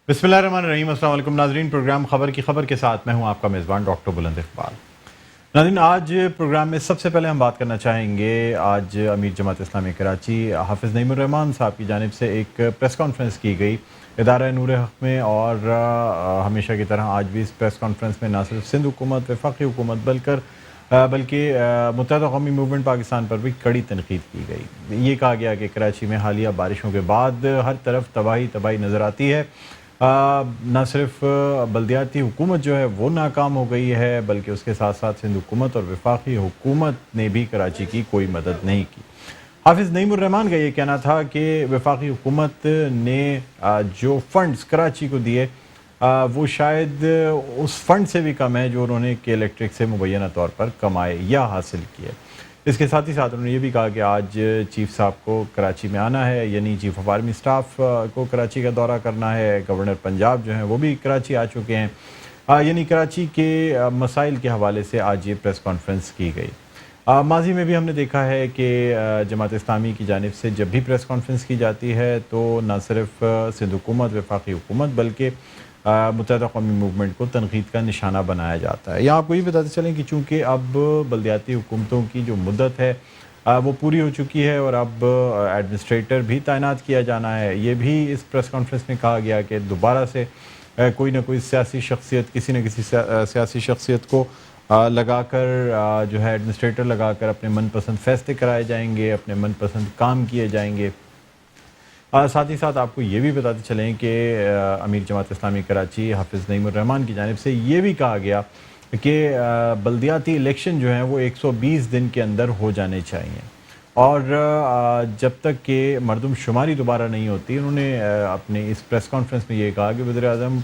बिस्मिल्लाहिर्रहमानिर्रहीम। अस्सलाम वालेकुम नाज़रीन। प्रोग्राम खबर की खबर के साथ मैं हूं आपका मेज़बान डॉक्टर बुलंद इकबाल। नाज़रीन, आज प्रोग्राम में सबसे पहले हम बात करना चाहेंगे, आज अमीर जमात इस्लामी कराची हाफ़िज़ नईमुर रहमान साहब की जानिब से एक प्रेस कॉन्फ्रेंस की गई इदारा नूर हक़ में। और हमेशा की तरह आज भी इस प्रेस कॉन्फ्रेंस में ना सिर्फ सिंध हुकूमत, वफाकी हुकूमत बल्कि मुत्तहिदा कौमी मूवमेंट पाकिस्तान पर भी कड़ी तनकीद की गई। ये कहा गया कि कराची में हालिया बारिशों के बाद हर तरफ तबाही नज़र आती है। ना सिर्फ बल्दियाती हुकूमत जो है वो नाकाम हो गई है, बल्कि उसके साथ साथ सिंध हुकूमत और वफाकी हुकूमत ने भी कराची की कोई मदद नहीं की। हाफिज़ नईमुर रहमान का ये कहना था कि वफाकी हुकूमत ने जो फंड्स कराची को दिए वो शायद उस फंड से भी कम है जो उन्होंने के इलेक्ट्रिक से मुबैना तौर पर कमाए या हासिल किए। इसके साथ ही साथ उन्होंने ये भी कहा कि आज चीफ साहब को कराची में आना है, यानी चीफ ऑफ आर्मी स्टाफ को कराची का दौरा करना है। गवर्नर पंजाब जो हैं वो भी कराची आ चुके हैं, यानी कराची के मसाइल के हवाले से आज ये प्रेस कॉन्फ्रेंस की गई। माजी में भी हमने देखा है कि जमात इस्लामी की जानिब से जब भी प्रेस कॉन्फ्रेंस की जाती है तो न सिर्फ सिंध हुकूमत, वफाकी हुकूमत बल्कि मुत्तहिदा कौमी मूवमेंट को तनकीद का निशाना बनाया जाता है। यहाँ आपको ये बताते चलें कि चूँकि अब बल्दियाती हुकूमतों की जो मुद्दत है वो पूरी हो चुकी है और अब एडमिनिस्ट्रेटर भी तैनात किया जाना है। ये भी इस प्रेस कॉन्फ्रेंस में कहा गया कि दोबारा से कोई ना कोई सियासी शख्सियत, किसी न किसी सियासी शख्सियत को लगाकर जो है एडमिनिस्ट्रेटर लगाकर अपने मनपसंद फैसले कराए जाएंगे, अपने मनपसंद काम किए जाएंगे। साथ ही साथ आपको ये भी बताते चलें कि अमीर जमात इस्लामी कराची हाफिज़ नईमुर रहमान की जानिब से ये भी कहा गया कि बल्दियाती इलेक्शन जो हैं वो 120 दिन के अंदर हो जाने चाहिए। और जब तक कि मरदमशुमारी दोबारा नहीं होती, उन्होंने अपने इस प्रेस कॉन्फ्रेंस में ये कहा कि वज़ीर-ए-आज़म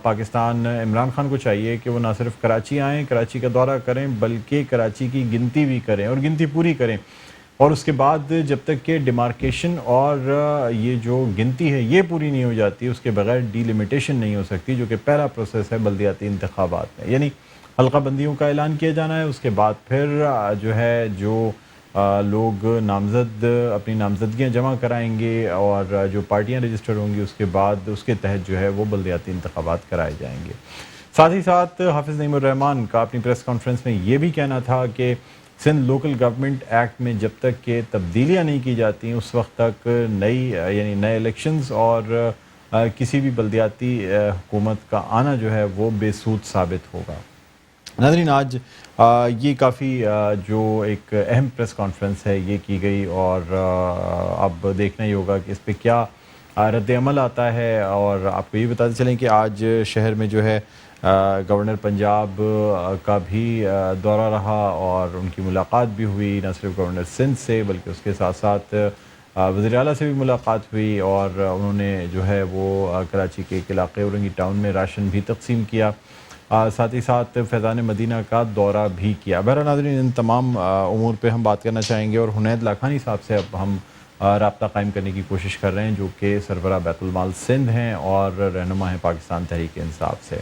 पाकिस्तान इमरान खान को चाहिए कि वो ना सिर्फ कराची आएँ, कराची का दौरा करें, बल्कि कराची की गिनती भी करें और गिनती पूरी करें। और उसके बाद जब तक कि डिमार्केशन और ये जो गिनती है ये पूरी नहीं हो जाती, उसके बगैर डीलिमिटेशन नहीं हो सकती, जो कि पहला प्रोसेस है बल्दियाती इंतखाबात में। यानी हल्का बंदियों का ऐलान किया जाना है, उसके बाद फिर जो है जो लोग नामज़द अपनी नामज़दगियाँ जमा कराएंगे और जो पार्टियाँ रजिस्टर होंगी उसके बाद उसके तहत जो है वो बल्दियाती इंतखाबात कराए जाएंगे। साथ ही साथ हाफिज़ नईमुर रहमान का अपनी प्रेस कॉन्फ्रेंस में ये भी कहना था कि सिंध लोकल गवर्नमेंट एक्ट में जब तक कि तब्दीलियाँ नहीं की जाती उस वक्त तक नए इलेक्शंस और किसी भी बल्दियाती हुकूमत का आना जो है वो बेसूद साबित होगा। नाज़रीन, आज ये काफ़ी जो एक अहम प्रेस कॉन्फ्रेंस है ये की गई और अब देखना ही होगा कि इस पर क्या रद्द-ए-अमल आता है। और आपको ये बताते चलें कि आज शहर में जो है गवर्नर पंजाब का भी दौरा रहा और उनकी मुलाकात भी हुई, न सिर्फ गवर्नर सिंध से बल्कि उसके साथ साथ वज़ीर आला से भी मुलाकात हुई और उन्होंने जो है वो कराची के एक इलाके औरंगी टाउन में राशन भी तकसीम किया। साथ ही साथ फैज़ान मदीना का दौरा भी किया। बहरहाल नाज़रीन, इन तमाम उमूर पे हम बात करना चाहेंगे और हुनैद लाखानी साहब से अब हम राब्ता कायम करने की कोशिश कर रहे हैं, जो कि सरबराह बैतुल माल सिंध हैं और रहनुमा हैं पाकिस्तान तहरीक इंसाफ से।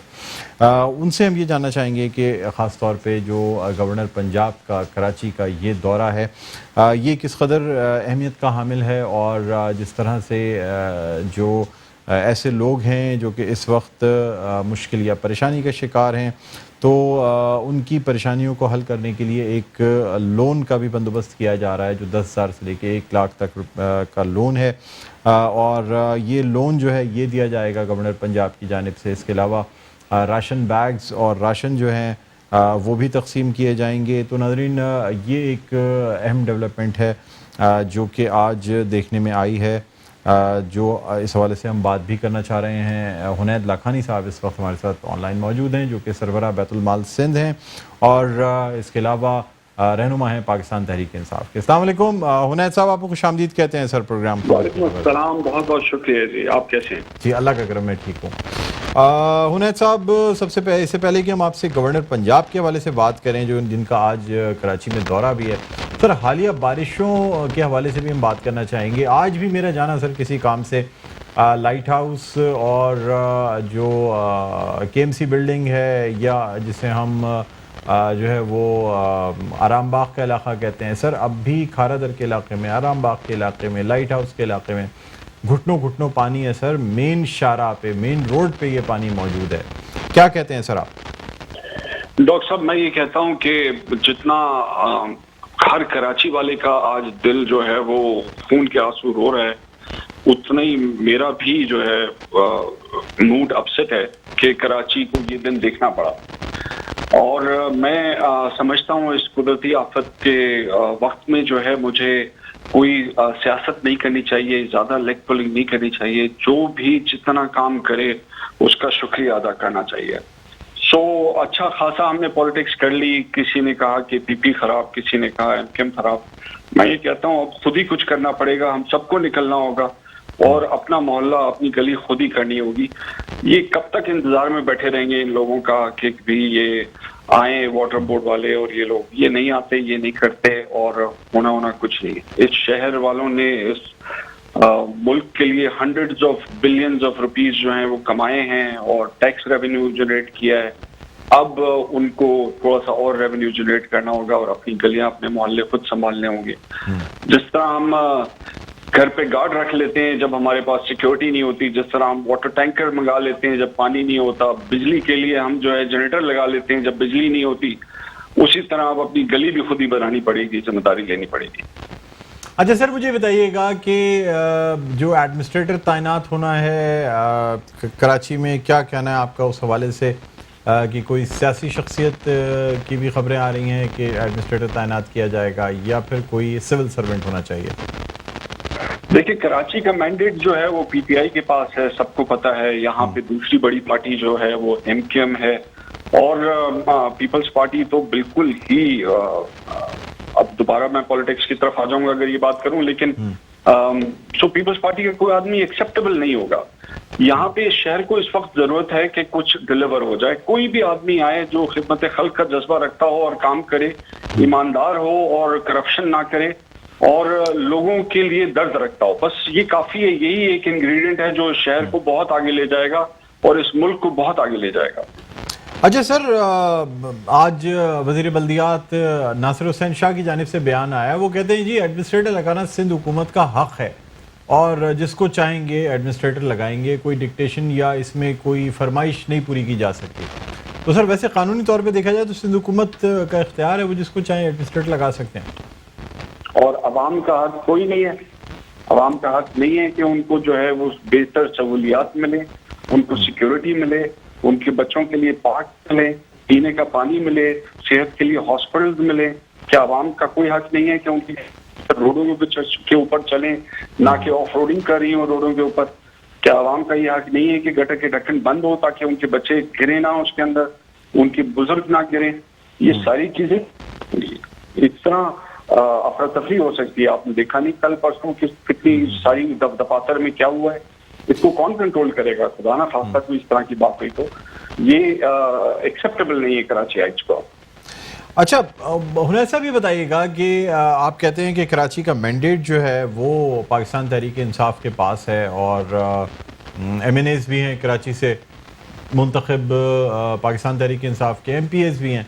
उनसे हम ये जानना चाहेंगे कि ख़ास तौर पे जो गवर्नर पंजाब का कराची का ये दौरा है ये किस कदर अहमियत का हामिल है और जिस तरह से जो ऐसे लोग हैं जो कि इस वक्त मुश्किल या परेशानी का शिकार हैं, तो उनकी परेशानियों को हल करने के लिए एक लोन का भी बंदोबस्त किया जा रहा है जो 10,000 से लेके 1 लाख तक का लोन है। और ये लोन जो है ये दिया जाएगा गवर्नर पंजाब की जानिब से। इसके अलावा राशन बैग्स और राशन जो हैं वो भी तकसीम किए जाएंगे। तो नाज़रीन, ये एक अहम डेवलपमेंट है जो कि आज देखने में आई है, जो इस हवाले से हम बात भी करना चाह रहे हैं। हुनैद लाखानी साहब इस वक्त हमारे साथ ऑनलाइन मौजूद हैं, जो कि सरबराह बैतुल माल सिंध हैं और इसके अलावा रहनुमा हैं पाकिस्तान तहरीक इंसाफ के। अस्सलाम वालेकुम हुनैद साहब, आपको खुशामदीद कहते हैं सर प्रोग्राम को। सलाम, बहुत बहुत शुक्रिया जी। आप कैसे हैं? जी, अल्लाह का करम, मैं ठीक हूँ। हुनैद साहब, इससे पहले कि हम आपसे गवर्नर पंजाब के हवाले से बात करें जो जिनका आज कराची में दौरा भी है, सर हालिया बारिशों के हवाले से भी हम बात करना चाहेंगे। आज भी मेरा जाना सर किसी काम से लाइट हाउस और जो KMC बिल्डिंग है या जिसे हम जो है वो आराम बाग का इलाका कहते हैं, सर अब भी खारादर के इलाके में, आराम बाग के इलाके में, लाइट हाउस के इलाके में घुटनों घुटनों पानी है सर, मेन शाहराह पे, मेन रोड पे ये पानी मौजूद है। क्या कहते हैं सर आप? डॉक्टर साहब, मैं ये कहता हूँ कि जितना हर कराची वाले का आज दिल जो है वो खून के आंसू रो रहा है, उतना ही मेरा भी जो है मूड अपसेट है कि कराची को ये दिन देखना पड़ा। और मैं समझता हूँ इस कुदरती आफत के वक्त में जो है मुझे कोई सियासत नहीं करनी चाहिए, ज्यादा लेग पुलिंग नहीं करनी चाहिए, जो भी जितना काम करे उसका शुक्रिया अदा करना चाहिए। अच्छा खासा हमने पॉलिटिक्स कर ली, किसी ने कहा कि पीपी खराब, किसी ने कहा एमकेएम खराब। मैं ये कहता हूँ अब खुद ही कुछ करना पड़ेगा, हम सबको निकलना होगा और अपना मोहल्ला, अपनी गली खुद ही करनी होगी। ये कब तक इंतजार में बैठे रहेंगे इन लोगों का कि भी ये आए वाटर बोर्ड वाले और ये लोग, ये नहीं आते, ये नहीं करते और होना कुछ नहीं। इस शहर वालों ने इस मुल्क के लिए hundreds of billions of rupees जो हैं वो कमाए हैं और टैक्स रेवेन्यू जनरेट किया है। अब उनको थोड़ा सा और रेवेन्यू जनरेट करना होगा और अपनी गलियां, अपने मोहल्ले खुद संभालने होंगे। जिस तरह हम घर पे गार्ड रख लेते हैं जब हमारे पास सिक्योरिटी नहीं होती, जिस तरह हम वाटर टैंकर मंगा लेते हैं जब पानी नहीं होता, बिजली के लिए हम जो है जनरेटर लगा लेते हैं जब बिजली नहीं होती, उसी तरह अब अपनी गली भी खुद ही बनानी पड़ेगी, जिम्मेदारी लेनी पड़ेगी। अच्छा सर, मुझे बताइएगा कि जो एडमिनिस्ट्रेटर तैनात होना है कराची में, क्या कहना है आपका उस हवाले से कि कोई सियासी शख्सियत की भी खबरें आ रही हैं कि एडमिनिस्ट्रेटर तैनात किया जाएगा या फिर कोई सिविल सर्वेंट होना चाहिए? देखिए, कराची का मैंडेट जो है वो पीटीआई के पास है, सबको पता है। यहाँ पे दूसरी बड़ी पार्टी जो है वो एमकेएम है और पीपल्स पार्टी तो बिल्कुल ही अब दोबारा मैं पॉलिटिक्स की तरफ आ जाऊंगा अगर ये बात करूं, लेकिन सो पीपल्स पार्टी का कोई आदमी एक्सेप्टेबल नहीं होगा। यहाँ पे शहर को इस वक्त जरूरत है कि कुछ डिलीवर हो जाए। कोई भी आदमी आए जो खिदमत खल्क का जज्बा रखता हो और काम करे, ईमानदार हो और करप्शन ना करे और लोगों के लिए दर्द रखता हो, बस ये काफी है। यही एक इंग्रेडिएंट है जो शहर को बहुत आगे ले जाएगा और इस मुल्क को बहुत आगे ले जाएगा। अच्छा सर, आज वज़ीर बल्दियात नासिर हुसैन शाह की जानिब से बयान आया, वो कहते हैं जी एडमिनिस्ट्रेटर लगाना सिंध हुकूमत का हक है और जिसको चाहेंगे एडमिनिस्ट्रेटर लगाएंगे, कोई डिक्टेशन या इसमें कोई फरमाइश नहीं पूरी की जा सकती। तो सर वैसे कानूनी तौर पे देखा जाए तो सिंध हुकूमत का इख्तियार है, वो जिसको चाहे एडमिनिस्ट्रेटर लगा सकते हैं और अवाम का हक कोई नहीं है। अवाम का हक नहीं है कि उनको जो है वो बेहतर सहूलियात मिले, उनको सिक्योरिटी मिले, उनके बच्चों के लिए पार्क मिले, पीने का पानी मिले, सेहत के लिए हॉस्पिटल्स मिले। क्या अवाम का कोई हक नहीं है कि उनकी रोडों के ऊपर चलें, ना कि ऑफ रोडिंग कर रही हो रोडों के ऊपर? क्या अवाम का ये हक नहीं है कि गटर के ढक्कन बंद हो ताकि उनके बच्चे गिरे ना उसके अंदर, उनके बुजुर्ग ना गिरे? ये सारी चीजें इस तरह अफरा तफरी हो सकती है। आपने देखा नहीं कल परसों कितनी सारी दफातर में क्या हुआ है? इसको कौन कंट्रोल करेगा? खुदा ना खासा कोई इस तरह की बात हुई तो ये एक्सेप्टेबल नहीं है कराची हाइट्स को। अच्छा, हुनैर साहब ये बताइएगा कि आप कहते हैं कि कराची का मैंडेट जो है वो पाकिस्तान तहरीक इंसाफ के पास है और एमएनएस भी हैं कराची से मुंतखब, पाकिस्तान तहरीक इंसाफ के एमपीएस भी हैं।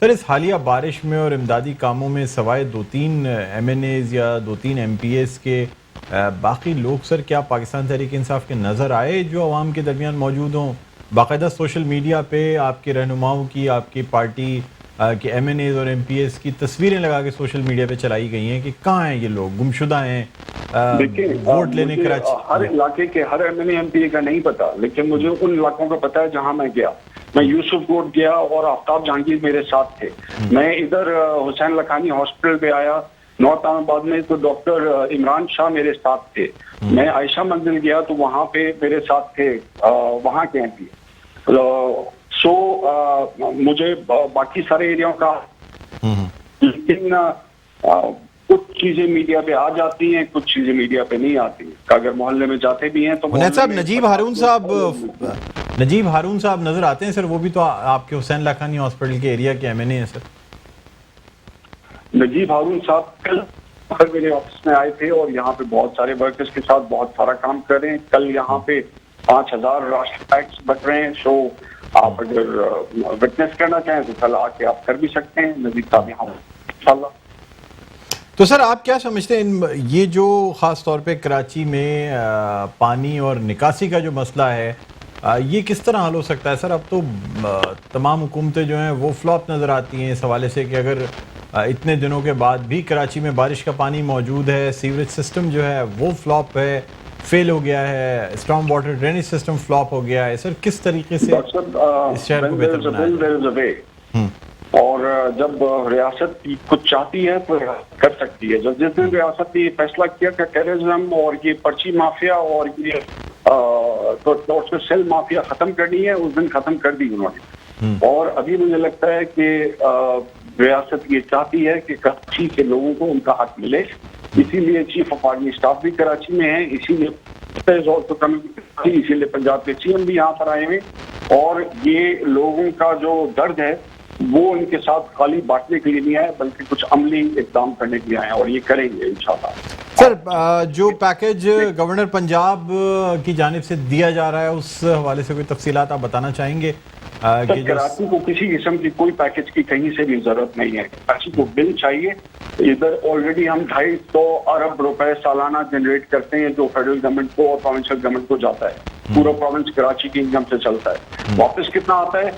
सर इस हालिया बारिश में और इमदादी कामों में सवाए 2-3 एमएनएस या 2-3 एमपीएस के बाकी लोग सर क्या पाकिस्तान तहरीक इंसाफ के नज़र आए जो अवाम के दरमियान मौजूद हों? बाकायदा सोशल मीडिया पे आपके रहनुमाओं की, आपकी पार्टी के एमएनएस और एमपीएस की तस्वीरें लगा के सोशल मीडिया पे चलाई गई हैं कि कहाँ हैं ये लोग, गुमशुदा हैं, वोट लेने कराची। हर इलाके के हर एमएनए एमपीए का नहीं पता, लेकिन मुझे उन इलाकों का पता है जहाँ मैं गया। मैं यूसुफ कोट गया और आफ्ताब जहांगीर मेरे साथ थे। मैं इधर हुसैन लखानी हॉस्पिटल पे आया, नॉर्थ आबाद में तो डॉक्टर इमरान शाह मेरे साथ थे। मैं आयशा मंजिल गया तो वहाँ पे मेरे साथ थे वहाँ के एमपी। मुझे बाकी सारे एरियाओं का, लेकिन कुछ चीजें मीडिया पे आ जाती हैं, कुछ चीजें मीडिया पे नहीं आती। अगर मोहल्ले में जाते भी हैं तो नजीब हारून साहब नजर आते हैं सर, वो भी तो आपके हुसैन लखानी हॉस्पिटल के एरिया के एमएनए हैं सर। नजीब हारून साहब कल मेरे ऑफिस में आए थे और यहाँ पे बहुत सारे वर्कर्स के साथ बहुत सारा काम कर रहे हैं। कल यहाँ पे 5000 राशन पैक्स बट रहे हैं। सो आप अगर विटनेस करना चाहें तो कल आके आप कर भी सकते हैं। नजीब साहब यहाँ इंशाल्लाह। تو سر آپ کیا سمجھتے ہیں یہ جو خاص طور پہ کراچی میں پانی اور نکاسی کا جو مسئلہ ہے یہ کس طرح حل ہو سکتا ہے سر؟ اب تو تمام حکومتیں جو ہیں وہ فلاپ نظر آتی ہیں اس حوالے سے کہ اگر اتنے دنوں کے بعد بھی کراچی میں بارش کا پانی موجود ہے، سیوریج سسٹم جو ہے وہ فلاپ ہے، فیل ہو گیا ہے، storm water drainage system flop ہو گیا ہے. سر کس طریقے سے اس شہر کو بہتر بنایا جائے؟ اور جب ریاست کچھ چاہتی ہے تو کر سکتی ہے. جب جس دن ریاست نے یہ فیصلہ کیا کہ ٹیررزم اور یہ پرچی مافیا اور یہ سیل مافیا ختم کرنی ہے، اس دن ختم کر دی انہوں نے. اور ابھی مجھے لگتا ہے کہ ریاست یہ چاہتی ہے کہ کراچی کے لوگوں کو ان کا حق ملے. اسی لیے چیف آف آرمی اسٹاف بھی کراچی میں ہے، اسی لیے پنجاب کے سی ایم بھی یہاں پر آئے ہوئے. اور یہ لوگوں کا جو درد ہے وہ ان کے ساتھ خالی بانٹنے کے لیے نہیں آئے بلکہ کچھ عملی اقدام کرنے کے لیے آئے ہیں، اور یہ کریں گے انشاءاللہ. سر جو پیکج گورنر پنجاب کی جانب سے دیا جا رہا ہے اس حوالے سے کوئی تفصیلات آپ بتانا چاہیں گے؟ کراچی کو کسی قسم کی کوئی پیکج کی کہیں سے بھی ضرورت نہیں ہے. کراچی کو بل چاہیے. ادھر آلریڈی ہم 250 ارب روپے سالانہ جنریٹ کرتے ہیں جو فیڈرل گورنمنٹ کو اور پروونشل گورنمنٹ کو جاتا ہے. پورا پروونس کراچی کی انکم سے چلتا ہے. واپس کتنا آتا ہے؟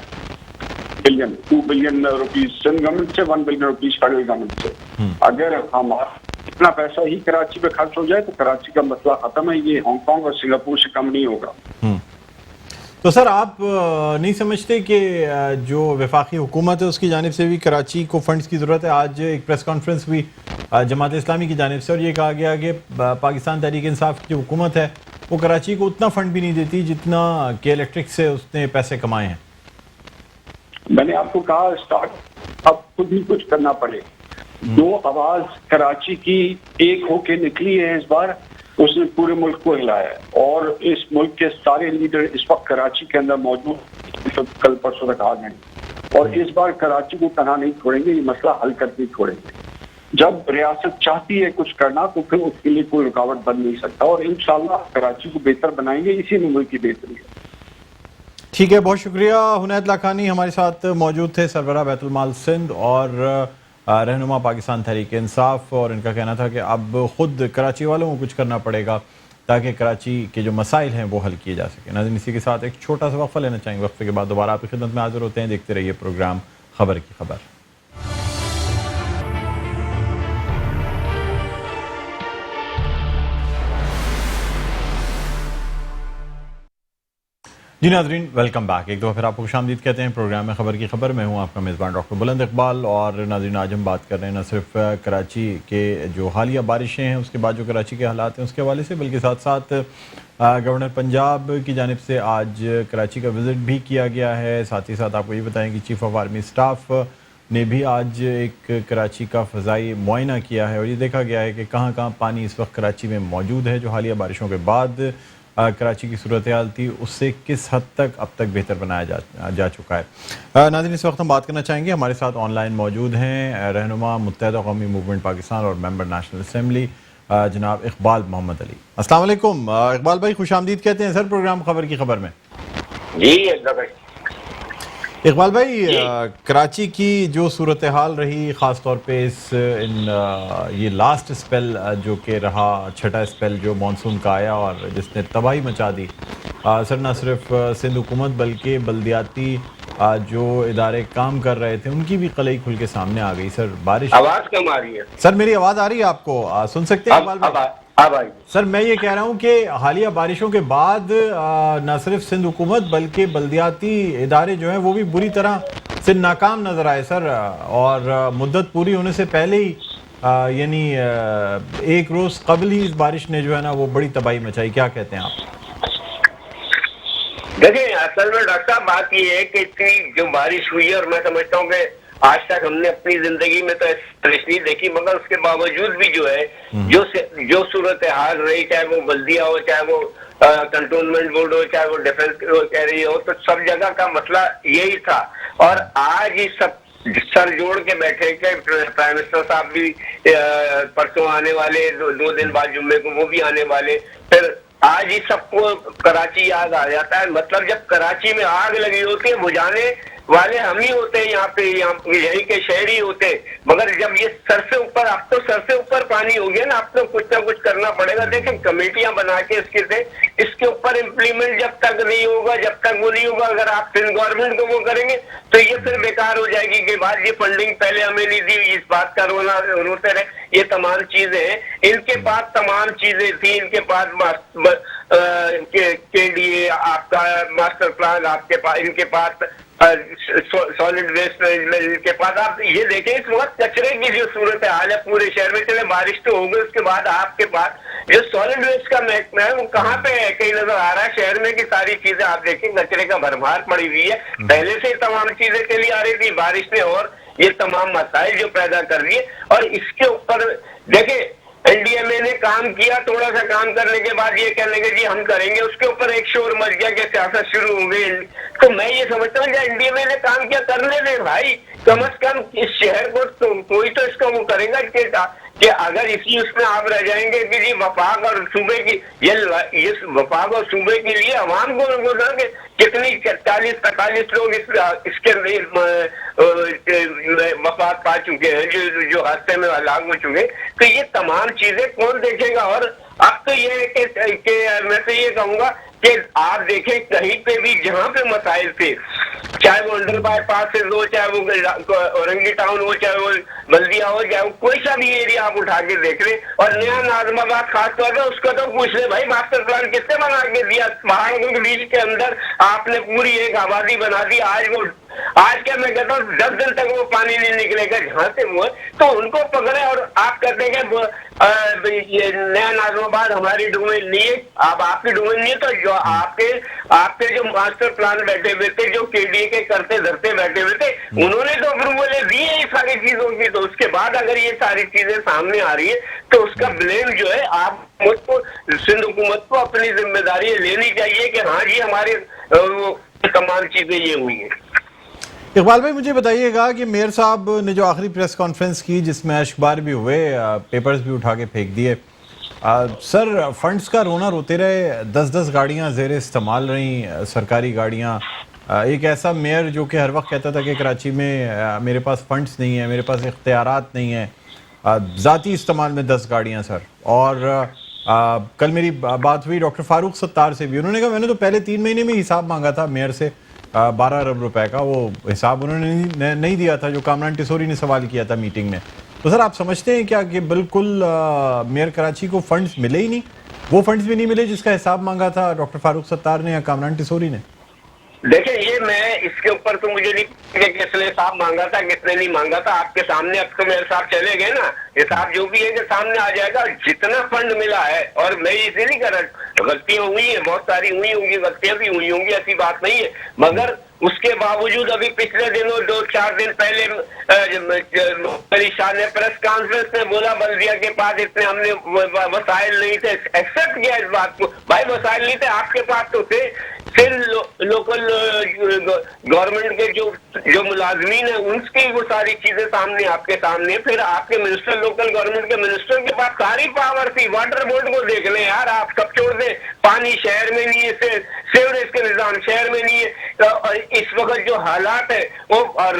Billion. 2 billion rupees Sindh government سے، 1 بلین روپیز فیڈرل گورنمنٹ سے. اگر ہمارا اتنا پیسہ ہی کراچی پہ خرچ ہو جائے تو کراچی کا مسئلہ ختم ہے. یہ ہانگ کانگ اور سنگاپور سے کم نہیں ہوگا. تو سر آپ نہیں سمجھتے کہ جو وفاقی حکومت ہے اس کی جانب سے بھی کراچی کو فنڈز کی ضرورت ہے؟ آج ایک پریس کانفرنس ہوئی جماعت اسلامی کی جانب سے اور یہ کہا گیا کہ پاکستان تحریک انصاف کی جو حکومت ہے وہ کراچی کو اتنا فنڈ بھی نہیں دیتی جتنا کہ الیکٹرک سے اس نے پیسے کمائے ہیں. میں نے آپ کو کہا اسٹارٹ اب خود ہی کچھ کرنا پڑے. جو آواز کراچی کی ایک ہو کے نکلی ہے اس بار، اس نے پورے ملک کو ہلایا ہے. اور اس ملک کے سارے لیڈر اس وقت کراچی کے اندر موجود، کل پرسوں تک آ گئے. اور اس بار کراچی کو تنہا نہیں چھوڑیں گے، یہ مسئلہ حل کر کے چھوڑیں گے. جب ریاست چاہتی ہے کچھ کرنا تو پھر اس کے لیے کوئی رکاوٹ بن نہیں سکتا. اور انشاءاللہ کراچی کو بہتر بنائیں گے، اسی میں ملک کی بہتری ہے. ٹھیک ہے، بہت شکریہ. حنید لاکھانی ہمارے ساتھ موجود تھے، سربراہ بیت المال سندھ اور رہنما پاکستان تحریک انصاف، اور ان کا کہنا تھا کہ اب خود کراچی والوں کو کچھ کرنا پڑے گا تاکہ کراچی کے جو مسائل ہیں وہ حل کیے جا سکیں. ناظرین اسی کے ساتھ ایک چھوٹا سا وقفہ لینا چاہیں گے. وقفے کے بعد دوبارہ آپ کی خدمت میں حاضر ہوتے ہیں. دیکھتے رہیے پروگرام خبر کی خبر. جی ناظرین، ویلکم بیک. ایک دفعہ پھر آپ کو خوش آمدید کہتے ہیں پروگرام میں خبر کی خبر. میں ہوں آپ کا میزبان ڈاکٹر بلند اقبال. اور ناظرین آج ہم بات کر رہے ہیں نہ صرف کراچی کے جو حالیہ بارشیں ہیں اس کے بعد جو کراچی کے حالات ہیں اس کے حوالے سے، بلکہ ساتھ ساتھ گورنر پنجاب کی جانب سے آج کراچی کا وزٹ بھی کیا گیا ہے. ساتھ ہی ساتھ آپ کو یہ بتائیں کہ چیف آف آرمی اسٹاف نے بھی آج ایک کراچی کا فضائی معائنہ کیا ہے اور یہ دیکھا گیا ہے کہ کہاں کہاں پانی اس وقت کراچی میں موجود ہے. جو حالیہ بارشوں کے بعد کراچی کی صورتحال تھی اس سے کس حد تک اب تک بہتر بنایا جا چکا ہے. ناظرین اس وقت ہم بات کرنا چاہیں گے، ہمارے ساتھ آن لائن موجود ہیں رہنما متحدہ قومی موومنٹ پاکستان اور ممبر نیشنل اسمبلی جناب اقبال محمد علی. السلام علیکم اقبال بھائی، خوش آمدید کہتے ہیں سر پروگرام خبر کی خبر میں. جی اقبال بھائی، کراچی کی جو صورتحال رہی خاص طور پہ یہ لاسٹ اسپیل جو کہ رہا، چھٹا اسپیل جو مانسون کا آیا اور جس نے تباہی مچا دی، سر نہ صرف سندھ حکومت بلکہ بلدیاتی جو ادارے کام کر رہے تھے ان کی بھی قلعی کھل کے سامنے آ گئی. سر بارش آواز کم آ رہی ہے. سر میری آواز آ رہی ہے آپ کو؟ سن سکتے ہیں اقبال بھائی؟ سر میں یہ کہہ رہا ہوں کہ حالیہ بارشوں کے بعد نہ صرف سندھ حکومت بلکہ بلدیاتی ادارے جو ہیں وہ بھی بری طرح سے ناکام نظر آئے سر. اور مدت پوری ہونے سے پہلے ہی یعنی ایک روز قبل ہی اس بارش نے جو ہے نا وہ بڑی تباہی مچائی. کیا کہتے ہیں آپ؟ دیکھیں اصل میں ڈاکٹر صاحب بات یہ ہے کہ اتنی جو بارش ہوئی ہے اور میں سمجھتا ہوں کہ آج تک ہم نے اپنی زندگی میں تو بارش نہیں دیکھی، مگر اس کے باوجود بھی جو ہے جو صورتحال رہی، چاہے وہ بلدیہ ہو، چاہے وہ کنٹونمنٹ بورڈ ہو، چاہے وہ ڈیفنس کہہ رہی ہو، تو سب جگہ کا مسئلہ یہی تھا. اور آج ہی سب سر جوڑ کے بیٹھے کہ پرائم منسٹر صاحب بھی پرسوں آنے والے، 2 دن بعد جمعے کو وہ بھی آنے والے. پھر آج ہی سب کو کراچی یاد آ جاتا ہے. مطلب جب کراچی میں آگ لگی ہوتی ہے بجھانے वाले हम ही होते हैं, यहाँ यही के शहरी होते हैं। मगर जब ये सर से ऊपर, अब तो सर से ऊपर पानी हो गया ना, अब तो कुछ ना कुछ करना पड़ेगा। देखें कमेटियां बना के इसके ऊपर इम्प्लीमेंट जब तक नहीं होगा, जब तक वो नहीं होगा, अगर आप फिर गवर्नमेंट को वो करेंगे तो ये फिर बेकार हो जाएगी कि बाद ये फंडिंग पहले हमें नहीं दी, इस बात का रोते रहे। ये तमाम चीजें हैं, इनके पास तमाम चीजें थी, इनके पास के लिए आपका मास्टर प्लान, आपके पास, इनके पास सॉलिड वेस्ट मैनेजमेंट के पास। आप ये देखें इस वक्त कचरे की जो सूरत हाल है पूरे शहर में, चले बारिश तो हो गई, उसके बाद आपके पास जो सॉलिड वेस्ट का महकमा है वो कहाँ पे है? कहीं नजर आ रहा है शहर में कि सारी चीजें आप देखें कचरे का भरमार पड़ी हुई है। पहले से ही तमाम चीजें चली आ रही थी, बारिश ने और ये तमाम मसाइल जो पैदा कर दिए। और इसके ऊपर देखें एनडीएमए ने काम किया, थोड़ा सा काम करने के बाद ये कहने लगे जी हम करेंगे, उसके ऊपर एक शोर मच गया कि सियासत शुरू हो गई। तो मैं ये समझता हूँ एनडीएमए ने काम किया, करने दे भाई, कम से कम इस शहर को कोई तो इसका वो करेगा कि अगर इसी उसमें आप रह जाएंगे कि जी वफाक और सूबे की ये वफाक और सूबे के लिए अवाम को कितनी 40-45 लोग इसके वफात पा चुके हैं, जो हादसे में हलाक हो चुके। तो ये तमाम चीजें कौन देखेगा? और अब तो ये कि मैं तो ये कहूंगा कि आप देखें कहीं पे भी जहां पे मसाइल थे, चाहे वो अंडर बाईपास से हो, चाहे वो औरंगी टाउन हो, चाहे वो बल्दिया हो, चाहे वो कोई सा भी एरिया आप उठा के देख रहे, और नया नाजमाबाद खास तौर पर उसको तो पूछ ले भाई मास्टर प्लान किसने बना के दिया? पहाड़ों के बीच के अंदर आपने पूरी एक आबादी बना दी। आज क्या मैं कहता हूँ 10 दिन तक वो पानी नहीं निकलेगा जहां से वो है, तो उनको पकड़े। और आप कहते हैं कि ये नया नाजमाबाद हमारी डोमेन नहीं है, अब आपकी डोमेन नहीं है, तो जो आपके जो मास्टर प्लान बैठे हुए थे, जो केडीए के करते धरते बैठे हुए थे, उन्होंने तो अप्रूवल दी है ये सारी चीजों की। तो उसके बाद अगर ये सारी चीजें सामने आ रही है तो उसका ब्लेम जो है आप मुझको सिंध हुकूमत को अपनी जिम्मेदारी लेनी चाहिए कि हाँ जी हमारे तमाम चीजें ये हुई है। इकबाल भाई मुझे बताइएगा कि मेयर साहब ने जो आखिरी प्रेस कॉन्फ्रेंस की जिसमें अखबार भी हुए, पेपर्स भी उठा के फेंक दिए, सर फंड्स का रोना रोते रहे, 10-10 गाड़ियां जेर इस्तेमाल रही, सरकारी गाड़ियां। एक ऐसा मेयर जो कि हर वक्त कहता था कि कराची में मेरे पास फंड्स नहीं है, मेरे पास इख्तियारात नहीं है, ज़ाती इस्तेमाल में 10 गाड़ियां सर। और कल मेरी बात हुई डॉक्टर फारूक सत्तार से भी, उन्होंने कहा मैंने तो पहले 3 महीने में हिसाब मांगा था मेयर से 12 अरब रुपए का, वो हिसाब उन्होंने नहीं दिया था जो कामरान टिसोरी ने सवाल किया था मीटिंग में। तो सर आप समझते हैं क्या कि बिल्कुल मेयर कराची को फंड्स मिले ही नहीं, वो फंड्स भी नहीं मिले जिसका हिसाब मांगा था डॉक्टर फारूक सत्तार ने या कामरान टिसोरी ने? देखिए ये मैं इसके ऊपर तो मुझे नहीं पता किसने हिसाब मांगा था किसने नहीं मांगा था, आपके सामने अब तो मेरे साहब चले गए ना, हिसाब जो भी है कि सामने आ जाएगा। जितना फंड मिला है, और मैं इसे नहीं कर रहा, गलतियां हुई है, बहुत सारी हुई होंगी, गलतियां भी हुई होंगी, ऐसी बात नहीं है, मगर उसके बावजूद अभी पिछले दिनों 2-4 दिन पहले अली शाह ने प्रेस कॉन्फ्रेंस में बोला बल्दिया के पास इतने हमने वसाइल नहीं थे, एक्सेप्ट किया इस बात को, भाई वसाइल नहीं थे आपके पास तो थे। फिर लोकल गवर्नमेंट के जो मुलाजमीन है उनकी वो सारी चीजें सामने आपके सामने, फिर आपके मिनिस्टर, लोकल गवर्नमेंट के मिनिस्टर के पास सारी पावर थी। वाटर बोर्ड को देख लें यार, आप सब छोड़ दें, पानी शहर में नहीं है, सीवरेज के निजाम शहर में नहीं है, तो इस वक्त जो हालात है वो, और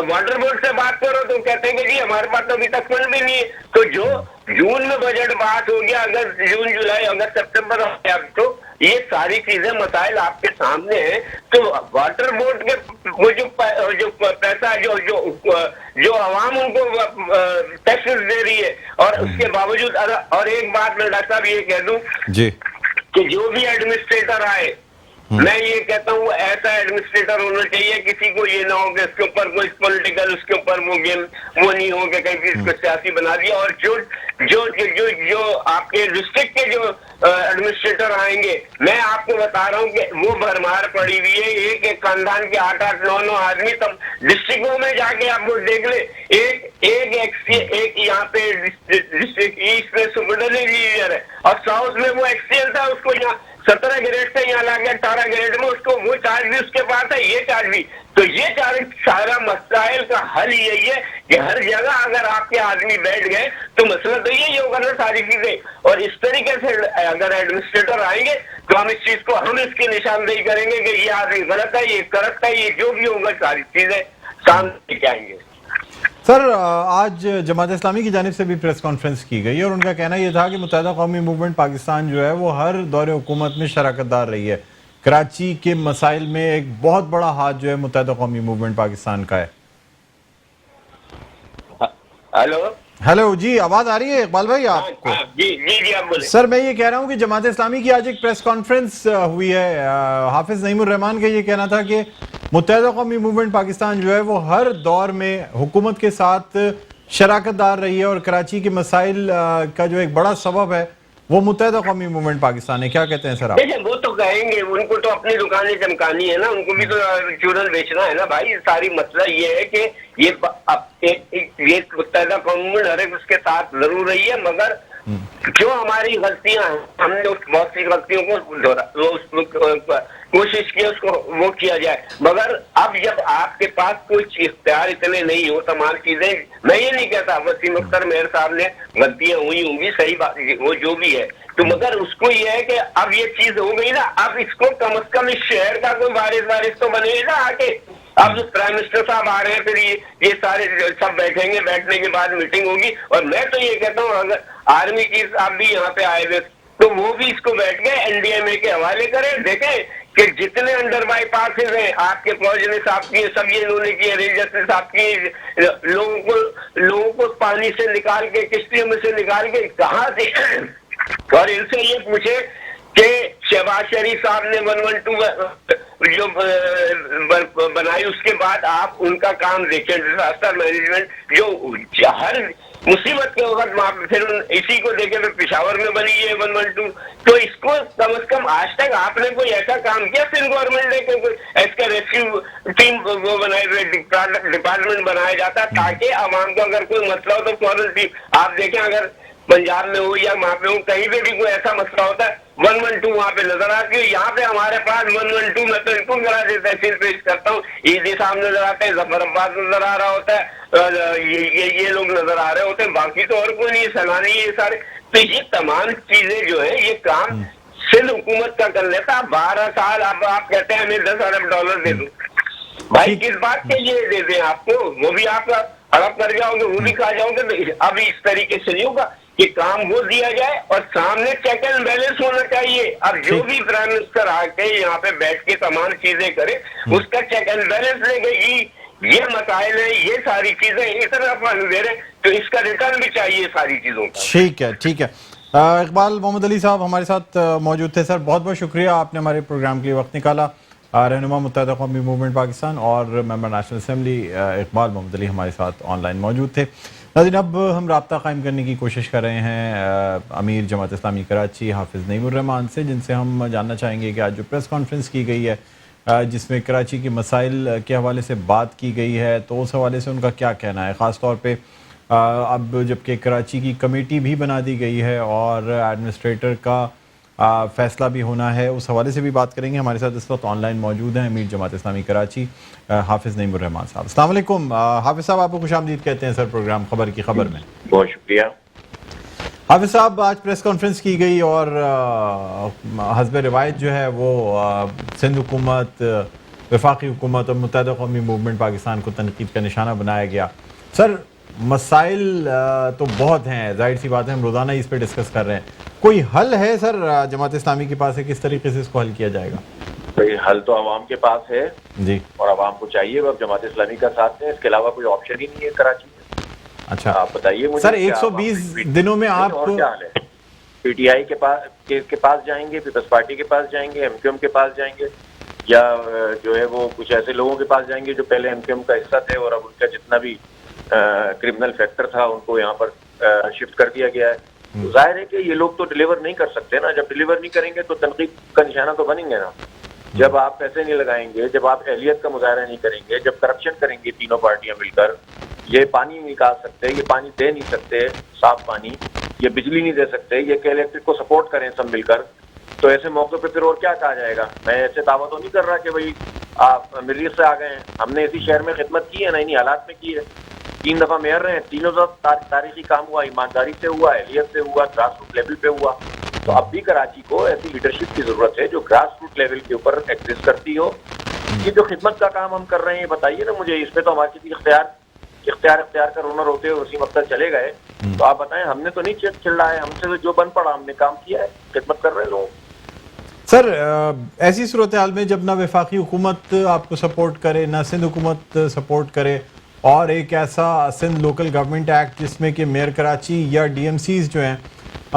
वाटर बोर्ड से बात करो तो कहते हैं कि जी हमारे पास तो अभी तक फंड भी नहीं है। तो जो जून में बजट पास हो गया, अगस्त, जून, जुलाई, अगस्त, सितंबर हो गया, तो ये सारी चीजें मसाइल आपके सामने हैं। तो वाटर बोर्ड के वो जो पैसा जो आवाम उनको टैक्सेस दे रही है, और उसके बावजूद, और एक बात मैं डॉक्टर साहब ये कह दूं जी कि जो भी एडमिनिस्ट्रेटर आए, मैं ये कहता हूँ ऐसा एडमिनिस्ट्रेटर होना चाहिए, किसी को ये ना हो कि इसके ऊपर कोई पॉलिटिकल, उसके ऊपर वो गेम वो नहीं हो कि कहीं इसको सियासी बना दिया। और जो आपके डिस्ट्रिक्ट के जो एडमिनिस्ट्रेटर आएंगे, मैं आपको बता रहा हूँ कि वो भरमार पड़ी हुई है, एक खानदान के 8-8, 9-9 आदमी, तब डिस्ट्रिक्टों में जाके आप वो देख ले, एक यहाँ पे डिस्ट्रिक्ट ईस्ट में सुपरिटेंडेंट इंजीनियर है, और साउथ में वो एक्सएल था, उसको यहाँ 17 ग्रेड से यहाँ ला के 18 ग्रेड में, उसको वो चार्ज भी उसके पास है, ये चार्ज भी। तो ये सारा मसाइल का हल यही है कि हर जगह अगर आपके आदमी बैठ गए तो मसला तो यही होगा ना सारी चीजें। और इस तरीके से अगर एडमिनिस्ट्रेटर आएंगे तो हम इस चीज को, हम इसकी निशानदेही करेंगे कि ये आदमी गलत है, ये करप्ट है, ये जो भी होगा सारी चीजें सामने लेके आएंगे। सर, आज जमात इस्लामी की जानिब से भी प्रेस कॉन्फ्रेंस की गई और उनका कहना यह था कि मुत्तहिदा कौमी मूवमेंट पाकिस्तान जो है वो हर दौरे हुकूमत में शराकतदार रही है। कराची के मसाइल में एक बहुत बड़ा हाथ जो है मुत्तहिदा कौमी मूवमेंट पाकिस्तान का है। हेलो जी, आवाज आ रही है इकबाल भाई आपको? जी आप बोले। सर, मैं ये कह रहा हूँ कि जमात इस्लामी की आज एक प्रेस कॉन्फ्रेंस हुई है। हाफिज नईमुर रहमान का ये कहना था कि मुत्तहिदा कौमी मूवमेंट पाकिस्तान जो है वो हर दौर में हुकूमत के साथ शराकतदार रही है और कराची के मसाइल का जो एक बड़ा सबब है वो मुत्तहिदा कौमी मूवमेंट पाकिस्तान है। क्या कहते हैं सर आप? देखिए, वो तो कहेंगे, उनको तो अपनी दुकानें चमकानी है ना, उनको भी तो चूरन बेचना है ना भाई। सारी मसला ये है कि ये मुत्तहिदा कौम हर एक उसके साथ जरूर रही है, मगर जो हमारी गलतियां हैं, हमने बहुत सी गलतियों को कोशिश की उसको वो किया जाए। मगर अब जब आपके पास कुछ इख्तियार इतने नहीं हो, तमाम चीजें, मैं ये नहीं कहता वसीम अख्तर मेहर साहब ने गलतियां हुई होंगी, सही बात, वो जो भी है, तो मगर उसको ये है कि अब ये चीज हो गई ना, अब इसको कम से कम इस शहर का कोई वारिस तो बनेगा आके। अब प्राइम मिनिस्टर साहब आ रहे हैं, फिर ये सारे सब बैठेंगे, बैठने के बाद मीटिंग होगी। और मैं तो ये कहता हूँ अगर आर्मी चीफ साहब भी यहाँ पे आए हुए तो वो भी इसको बैठ के एनडीएमए के हवाले करें, देखें कि जितने अंडर बाईपासेस हैं आपके फौज ने साफ किए, सब ये इन्होंने किए, रेंजर्स ने साफ किए, लोगों को पानी से निकाल के, किश्तियों में से निकाल के कहाँ से और इनसे ये पूछे कि शहबाज शरीफ साहब ने 112 जो बनाई, उसके बाद आप उनका काम देखें, डिजास्टर मैनेजमेंट, जो हर मुसीबत के वक्त फिर इसी को देखे फिर पिशावर में बनी है 112। तो इसको कम से कम आज तक आपने कोई ऐसा काम किया सिंध गवर्नमेंट ने कि इसका रेस्क्यू टीम वो बनाई, डिपार्टमेंट बनाया जाता ताकि आवाम को अगर कोई मसला हो तो फौरन टीम। आप देखें अगर पंजाब में हो या वहां पे हो, कहीं पे भी कोई ऐसा मसला होता है 112 वहां पे नजर आती है। यहाँ पे हमारे पास 112 में तो इनको जरा से तहसील पेश करता हूँ, ईदी साहब नजर आते हैं, जफराबाद नजर आ रहा होता है, ये लोग नजर आ रहे होते हैं, बाकी तो और कोई नहीं, सलानी ये सारे। तो ये तमाम चीजें जो है ये काम सिंध हुकूमत का कर लेता। 12 साल अब आप कहते हैं हमें 10 अरब डॉलर दे दो, भाई किस बात के लिए दे दें आपको? वो भी आप हड़प कर जाओगे, वो भी खा जाओगे। तो अब इस तरीके से नहीं होगा कि काम वो दिया जाए और सामने चेक एंड बैलेंस होना चाहिए। अब जो भी प्राइम मिनिस्टर आके यहाँ पे बैठ के तमाम चीजें करे, उसका चेक एंड बैलेंस लेगी। ये मसाइल है, ये सारी चीजें इतना फंड दे रहे, तो इसका रिटर्न भी चाहिए सारी चीजों का। ठीक है, ठीक है। इकबाल मोहम्मद अली साहब हमारे साथ मौजूद थे। सर, बहुत बहुत शुक्रिया, आपने हमारे प्रोग्राम के लिए वक्त निकाला। रहनुमा मुत्तहिदा कौमी मूवमेंट पाकिस्तान और member national assembly Iqbal Muhammad Ali हमारे साथ ऑनलाइन मौजूद थे। नाज़रीन, अब हम राब्ता कायम करने की कोशिश कर रहे हैं अमीर जमात इस्लामी कराची हाफिज नईमुर रहमान से, जिनसे हम जानना चाहेंगे कि आज जो प्रेस कॉन्फ्रेंस की गई है जिसमें कराची के मसाइल के हवाले से बात की गई है, तो उस हवाले से उनका क्या कहना है। ख़ास तौर पे अब जबकि कराची की कमेटी भी बना दी गई है और एडमिनिस्ट्रेटर का फैसला भी होना है, उस हवाले से भी बात करेंगे। हमारे साथ इस वक्त ऑनलाइन मौजूद हैं अमीर जमात इस्लामी कराची हाफिज नईमुर रहमान साहब। अस्सलाम वालेकुम हाफिज साहब, आपको खुशामदीद कहते हैं सर प्रोग्राम खबर की खबर में। बहुत शुक्रिया। हाफिज साहब, आज प्रेस कॉन्फ्रेंस की गई और हस्ब रिवायत जो है वो सिंध हुकूमत, वफाकी हुकूमत और मुत्तहिदा कौमी मूवमेंट पाकिस्तान को तनकीद का निशाना बनाया गया। सर, मसाइल तो बहुत हैं, जाहिर सी बात है, हम रोज़ाना इस पर डिस्कस कर रहे हैं। कोई हल है सर जमात इस्लामी के पास है, किस तरीके से इसको हल किया जाएगा? भाई हल तो आवाम के पास है जी, और आवाम को चाहिए अब जमात इस्लामी का साथ है, इसके अलावा कोई ऑप्शन ही नहीं है कराची में। अच्छा, आप बताइए मुझे सर 120 दिनों में आप और क्या हाल है? पीटीआई के पास जाएंगे, पीपल्स पार्टी के पास जाएंगे, एमक्यूएम के पास जाएंगे, या जो है वो कुछ ऐसे लोगों के पास जाएंगे जो पहले एमक्यूएम का हिस्सा थे और अब उनका जितना भी क्रिमिनल फैक्टर था उनको यहाँ पर शिफ्ट कर दिया गया है। तो जाहिर है कि ये लोग तो डिलीवर नहीं कर सकते ना, जब डिलीवर नहीं करेंगे तो तनकीद का निशाना तो बनेंगे ना। जब आप पैसे नहीं लगाएंगे, जब आप अहलियत का मुजाहरा नहीं करेंगे, जब करप्शन करेंगे तीनों पार्टियां मिलकर, ये पानी नहीं निकाल सकते, ये पानी दे नहीं सकते साफ पानी, ये बिजली नहीं दे सकते, ये इलेक्ट्रिक को सपोर्ट करें सब मिलकर, تو ایسے موقع پہ پھر اور کیا کہا جائے گا؟ میں ایسے دعویٰ تو نہیں کر رہا کہ بھائی آپ مریخ سے آ گئے ہیں. ہم نے اسی شہر میں خدمت کی ہے نا، انہیں حالات میں کی ہے. 3 دفعہ میئر رہے ہیں، تینوں دفعہ تاریخی کام ہوا، ایمانداری سے ہوا، اہلیت سے ہوا، گراس روٹ لیول پہ ہوا. تو اب بھی کراچی کو ایسی لیڈرشپ کی ضرورت ہے جو گراس روٹ لیول کے اوپر ایگزسٹ کرتی ہو. یہ جو خدمت کا کام ہم کر رہے ہیں بتائیے نا مجھے، اس پہ تو ہمارے کسی اختیار کا رونر ہوتے ہوئے اسی مقصد چلے گئے. تو آپ بتائیں، ہم نے تو نہیں چل رہا ہے، ہم سے تو جو بن پڑا ہم نے کام کیا ہے، خدمت کر رہے ہیں لوگ. سر ایسی صورتحال میں جب نہ وفاقی حکومت آپ کو سپورٹ کرے، نہ سندھ حکومت سپورٹ کرے، اور ایک ایسا سندھ لوکل گورنمنٹ ایکٹ جس میں کہ میئر کراچی یا ڈی ایم سیز جو ہیں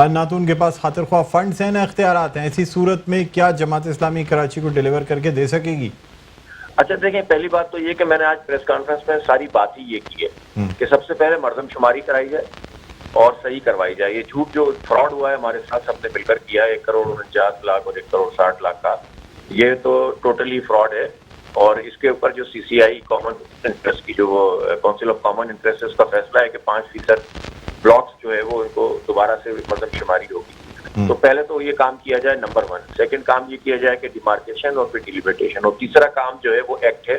نہ تو ان کے پاس خاطر خواہ فنڈز ہیں نہ اختیارات ہیں، ایسی صورت میں کیا جماعت اسلامی کراچی کو ڈیلیور کر کے دے سکے گی؟ اچھا دیکھیں، پہلی بات تو یہ کہ میں نے آج پریس کانفرنس میں ساری بات ہی یہ کی ہے کہ سب سے پہلے مردم شماری کرائی جائے اور صحیح کروائی جائے. یہ جھوٹ جو فراڈ ہوا ہے ہمارے ساتھ سب نے مل کر کیا ہے، 1,49,00,000 اور 1,60,00,000 کا، یہ تو ٹوٹلی فراڈ ہے. اور اس کے اوپر جو سی سی آئی کامن انٹرسٹ کی جو وہ کونسل آف کامن انٹرسٹ اس کا فیصلہ ہے کہ 5% بلاکس جو ہے وہ ان کو دوبارہ سے مردم شماری ہوگی. تو پہلے تو یہ کام کیا جائے، نمبر 1. سیکنڈ کام یہ کیا جائے کہ ڈیمارکیشن اور پھر ڈیلیمیٹیشن. اور تیسرا کام جو ہے وہ ایکٹ ہے.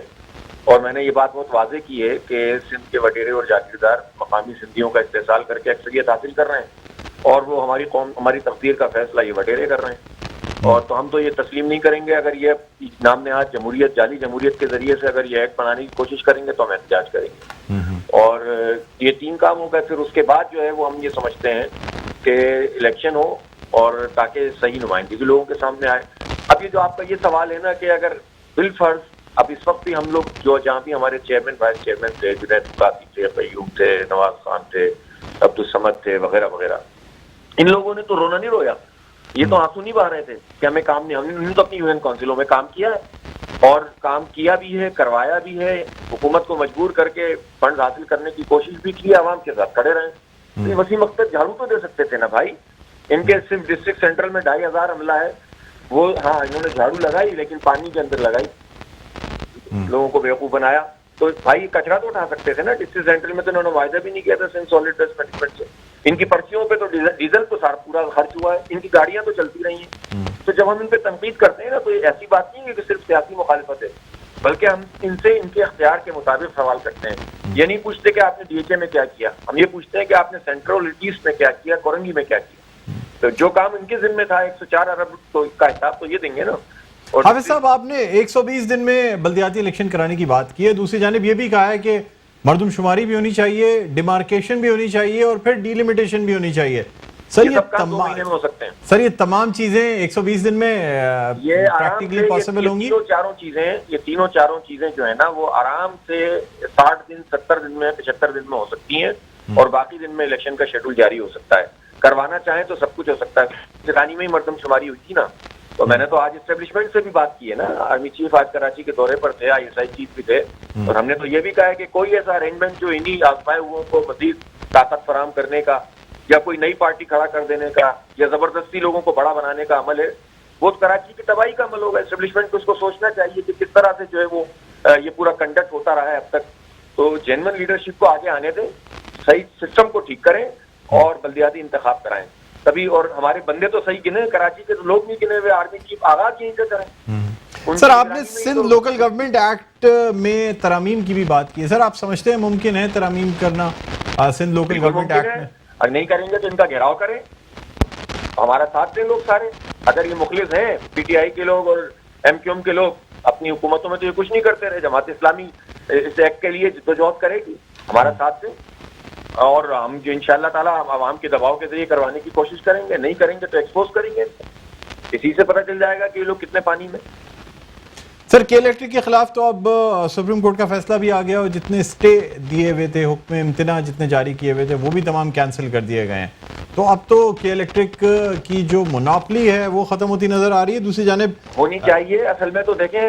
اور میں نے یہ بات بہت واضح کی ہے کہ سندھ کے وڈیرے اور جاگیردار مقامی سندھیوں کا استحصال کر کے اکثریت حاصل کر رہے ہیں، اور وہ ہماری قوم، ہماری تقدیر کا فیصلہ یہ وڈیرے کر رہے ہیں. اور تو ہم تو یہ تسلیم نہیں کریں گے اگر یہ نام نہاد جمہوریت، جعلی جمہوریت کے ذریعے سے اگر یہ ایکٹ بنانے کی کوشش کریں گے تو ہم احتجاج کریں گے. اور یہ 3 کام ہو گئے. پھر اس کے بعد جو ہے وہ ہم یہ سمجھتے ہیں کہ الیکشن ہو اور تاکہ صحیح نمائندگی لوگوں کے سامنے آئے. اب یہ جو آپ کا یہ سوال ہے نا کہ اگر بالفرض اب اس وقت بھی ہم لوگ جو جہاں بھی ہمارے چیئرمین وائس چیئرمین تھے، جنید قاضی تھے، قیوم تھے، نواز خان تھے، عبدالصمد تھے، وغیرہ وغیرہ، ان لوگوں نے تو رونا نہیں رویا، یہ تو آنسو نہیں بہا رہے تھے کہ ہمیں کام نہیں. ہم نے تو اپنی یو این کونسلوں میں کام کیا ہے اور کام کیا بھی ہے، کروایا بھی ہے، حکومت کو مجبور کر کے فنڈ حاصل کرنے کی کوشش بھی کی، عوام کے ساتھ کھڑے رہے. یہ وسیع مقصد جھاڑو تو دے سکتے تھے نا بھائی. ان کے صرف ڈسٹرکٹ سینٹرل میں 2,500 عملہ ہے، وہ ہاں انہوں نے جھاڑو لگائی لیکن پانی کے اندر لگائی، لوگوں کو بیوقوف بنایا. تو بھائی کچرا تو اٹھا سکتے تھے نا. ڈسٹرکٹ سینٹرل میں تو انہوں نے وعدہ بھی نہیں کیا تھا سالڈ ویسٹ مینجمنٹ سے. ان کی پرچیوں پہ تو ڈیزل تو سارا پورا خرچ ہوا ہے، ان کی گاڑیاں تو چلتی رہی ہیں. تو جب ہم ان پہ تنقید کرتے ہیں نا تو یہ ایسی بات نہیں ہے کہ صرف سیاسی مخالفت ہے، بلکہ ہم ان سے ان کے اختیار کے مطابق سوال کرتے ہیں. یہ نہیں پوچھتے کہ آپ نے ڈی ایچ اے میں کیا کیا، ہم یہ پوچھتے ہیں کہ آپ نے سینٹرل اور ایسٹ میں کیا کیا، کورنگی میں کیا کیا. تو جو کام ان کے ذمہ تھا 104 ارب تو کا حساب تو یہ دیں گے نا. حافظ صاحب، آپ نے 120 دن میں بلدیاتی الیکشن کرانے کی بات کی ہے، دوسری جانب یہ بھی کہا ہے کہ مردم شماری بھی ہونی چاہیے، ڈیمارکیشن بھی ہونی چاہیے اور پھر ڈیلیمیٹیشن بھی ہونی چاہیے. سر یہ تمام چیزیں 120 دن میں پریکٹیکلی پاسبل ہوں گی؟ یہ تینوں چاروں چیزیں جو ہے نا وہ آرام سے 60 دن 70 دن میں 75 دن میں ہو سکتی ہیں، اور باقی دن میں الیکشن کا شیڈول جاری ہو سکتا ہے. کروانا چاہیں تو سب کچھ ہو سکتا ہے. رانی میں ہی مردم شماری ہوئی تھی نا، تو میں نے تو آج اسٹیبلشمنٹ سے بھی بات کی ہے نا. آرمی چیف آج کراچی کے دورے پر تھے، ISI چیف بھی تھے، اور ہم نے تو یہ بھی کہا ہے کہ کوئی ایسا ارینجمنٹ جو انہی آزمائے ہوئوں کو مزید طاقت فراہم کرنے کا یا کوئی نئی پارٹی کھڑا کر دینے کا یا زبردستی لوگوں کو بڑا بنانے کا عمل ہے، وہ کراچی کی تباہی کا عمل ہوگا. اسٹیبلشمنٹ کو اس کو سوچنا چاہیے کہ کس طرح سے جو ہے وہ یہ پورا کنڈکٹ ہوتا رہا ہے اب تک. تو جینوئن لیڈرشپ کو آگے آنے دیں، صحیح سسٹم کو ٹھیک کریں اور بلدیاتی انتخاب کرائیں تبھی. اور ہمارے بندے تو صحیح گنے، کراچی کے لوگ نہیں گنے ہوئے. آرمی چیف آغاز یہیں سے کریں. سر آپ نے سندھ لوکل گورنمنٹ ایکٹ میں ترامیم کی بھی بات کی ہے. سر آپ سمجھتے ہیں ممکن ہے ترامیم کرنا سندھ لوکل گورنمنٹ ایکٹ میں؟ اگر نہیں کریں گے تو ان کا گھیراؤ کریں، ہمارا ساتھ دیں لوگ سارے. اگر یہ مخلص ہیں PTI کے لوگ اور MQM کے لوگ، اپنی حکومتوں میں تو یہ کچھ نہیں کرتے رہے. جماعت اسلامی اس ایکٹ کے لیے جدوجہد کرے گی، ہمارا ساتھ دیں، اور ہم جو انشاءاللہ تعالیٰ عوام کے دباؤ کے ذریعے کروانے کی کوشش کریں گے. نہیں کریں گے تو ایکسپوز کریں گے. اسی سے پتہ چل جائے گا کہ یہ لوگ کتنے پانی میں. سر کے الیکٹرک کے خلاف تو اب سپریم کورٹ کا فیصلہ بھی آ گیا، اور جتنے اسٹے دیے ہوئے تھے، حکم امتناع جتنے جاری کیے ہوئے تھے، وہ بھی تمام کینسل کر دیے گئے ہیں. تو اب تو کے الیکٹرک کی جو مونوپلی ہے وہ ختم ہوتی نظر آ رہی ہے. دوسری جانب ہونی چاہیے. اصل میں تو دیکھیں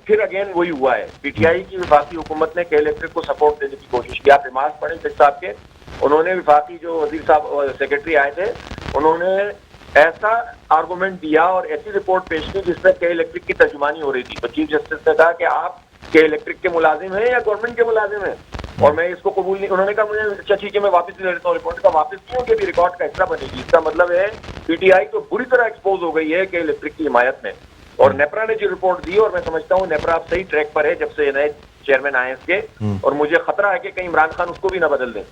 پھر اگین وہی ہوا ہے. PTI کی وفاقی حکومت نے کے الیکٹرک کو سپورٹ دینے کی کوشش کی. آپ نماز پڑھیں شیخ صاحب کے، انہوں نے وفاقی جو وزیر صاحب سیکرٹری آئے تھے، انہوں نے ایسا آرگومنٹ دیا اور ایسی رپورٹ پیش کی جس میں کے الیکٹرک کی ترجمانی ہو رہی تھی. تو چیف جسٹس نے کہا کہ آپ کے الیکٹرک کے ملازم ہیں یا گورنمنٹ کے ملازم ہیں؟ اور میں اس کو قبول نہیں. انہوں نے کہا مجھے اچھا ٹھیک ہے میں واپس لے لیتا ہوں رپورٹ. کا واپس نہیں ہوگی ابھی ریکارڈ کا حصہ بنے گی. اس کا مطلب ہے پی ٹی آئی تو بری طرح ایکسپوز ہو گئی ہے کہ الیکٹرک کی حمایت میں. اور نیپرا نے جو رپورٹ دی, اور میں سمجھتا ہوں نیپرا اب صحیح ٹریک پر ہے جب سے نئے چیئرمین آئے اس کے, اور مجھے خطرہ ہے کہ کہیں عمران خان اس کو بھی نہ بدل دیں,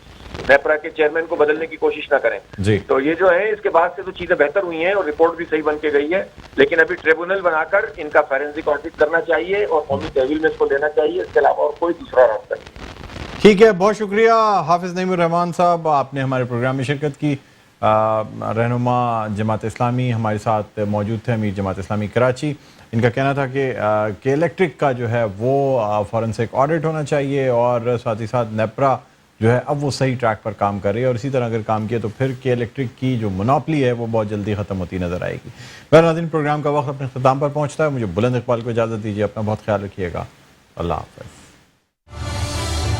نیپرا کے چیئرمین کو بدلنے کی کوشش نہ کریں. جی تو یہ جو ہے اس کے بعد سے تو چیزیں بہتر ہوئی ہیں اور رپورٹ بھی صحیح بن کے گئی ہے, لیکن ابھی ٹریبونل بنا کر ان کا فورینسک آڈٹ کرنا چاہیے اور قومی تحویل میں اس کو لینا چاہیے. اس کے علاوہ اور کوئی دوسرا راستہ نہیں. ٹھیک ہے, بہت شکریہ حافظ نعیم الرحمان صاحب, آپ نے ہمارے پروگرام میں شرکت کی. رہنما جماعت اسلامی ہمارے ساتھ موجود تھے, امیر جماعت اسلامی کراچی. ان کا کہنا تھا کہ الیکٹرک کا جو ہے وہ فورنسک آڈٹ ہونا چاہیے, اور ساتھ ہی ساتھ نیپرا جو ہے اب وہ صحیح ٹریک پر کام کر رہی ہے, اور اسی طرح اگر کام کیا تو پھر کہ الیکٹرک کی جو منوپلی ہے وہ بہت جلدی ختم ہوتی نظر آئے گی. ناظرین, پروگرام کا وقت اپنے اختتام پر پہنچتا ہے. مجھے بلند اقبال کو اجازت دیجیے. اپنا بہت خیال رکھیے گا. اللہ حافظ.